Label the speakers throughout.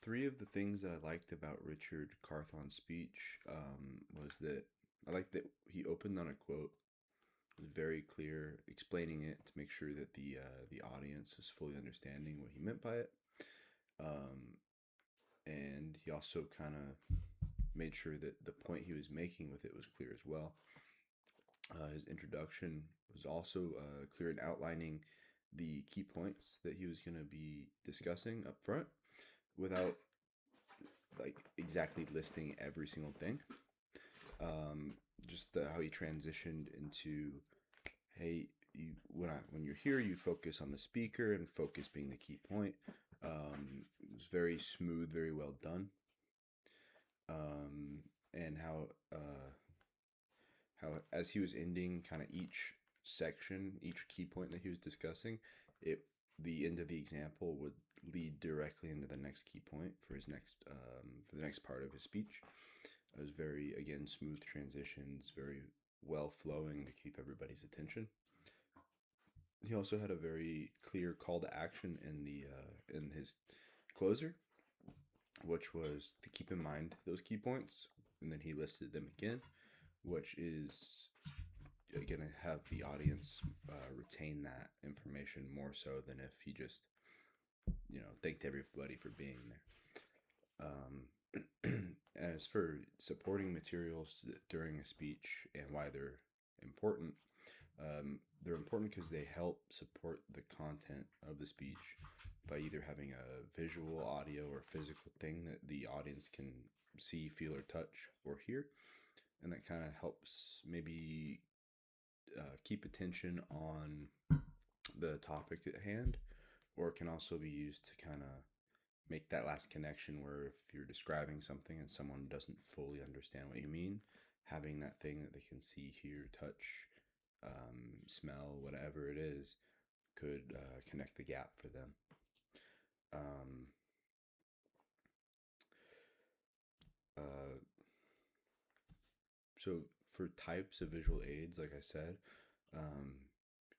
Speaker 1: three of the things that I liked about Richard Carthon's speech was that I liked that he opened on a quote. It was very clear, explaining it to make sure that the audience is fully understanding what he meant by it. Um, and he also kind of made sure that the point he was making with it was clear as well. His introduction was also clear in outlining the key points that he was going to be discussing up front without like exactly listing every single thing. Um, just how he transitioned into, hey, when you're here, you focus on the speaker and focus being the key point. It was very smooth, very well done. And how as he was ending kind of each section, each key point that he was discussing, the end of the example would lead directly into the next key point for the next part of his speech. It was very, again, smooth transitions, very well flowing to keep everybody's attention. He also had a very clear call to action in his closer, which was to keep in mind those key points, and then he listed them again, which is going to have the audience retain that information more so than if he just thanked everybody for being there. As for supporting materials during a speech and why they're important because they help support the content of the speech by either having a visual, audio, or physical thing that the audience can see, feel, or touch or hear. And that kind of helps maybe keep attention on the topic at hand, or it can also be used to kind of make that last connection where if you're describing something and someone doesn't fully understand what you mean, having that thing that they can see, hear, touch, smell, whatever it is, could connect the gap for them. Um, so for types of visual aids, like I said,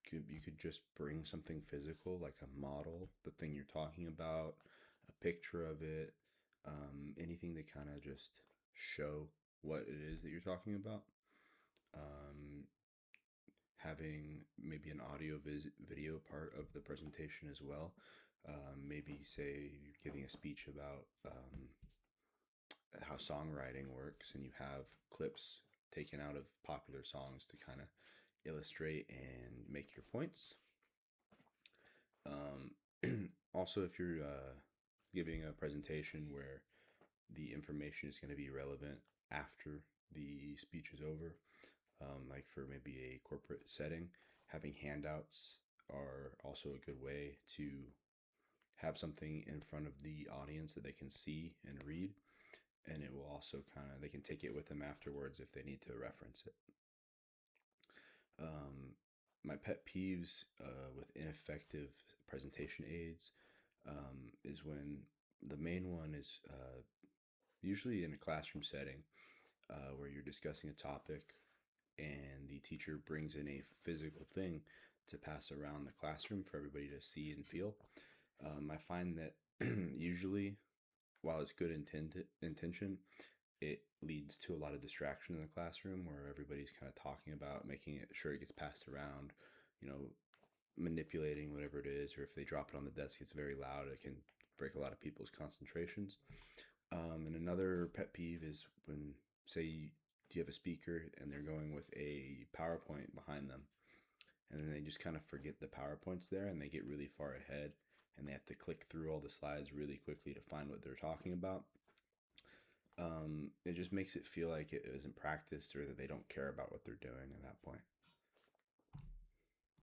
Speaker 1: you could just bring something physical, like a model, the thing you're talking about, a picture of it, anything to kind of just show what it is that you're talking about. Having maybe an audio video part of the presentation as well. Maybe say you're giving a speech about how songwriting works, and you have clips taken out of popular songs to kind of illustrate and make your points. Also, if you're giving a presentation where the information is going to be relevant after the speech is over, like for maybe a corporate setting, having handouts are also a good way to have something in front of the audience that they can see and read, and it will also they can take it with them afterwards if they need to reference it. My pet peeves with ineffective presentation aids is when the main one is usually in a classroom setting where you're discussing a topic and the teacher brings in a physical thing to pass around the classroom for everybody to see and feel. I find that usually, while it's good intention, it leads to a lot of distraction in the classroom where everybody's kind of talking about making it sure it gets passed around, manipulating whatever it is, or if they drop it on the desk, it's very loud. It can break a lot of people's concentrations. And another pet peeve is when, say, you have a speaker and they're going with a PowerPoint behind them, and then they just kind of forget the PowerPoint's there and they get really far ahead and they have to click through all the slides really quickly to find what they're talking about. It just makes it feel like it isn't practiced or that they don't care about what they're doing at that point.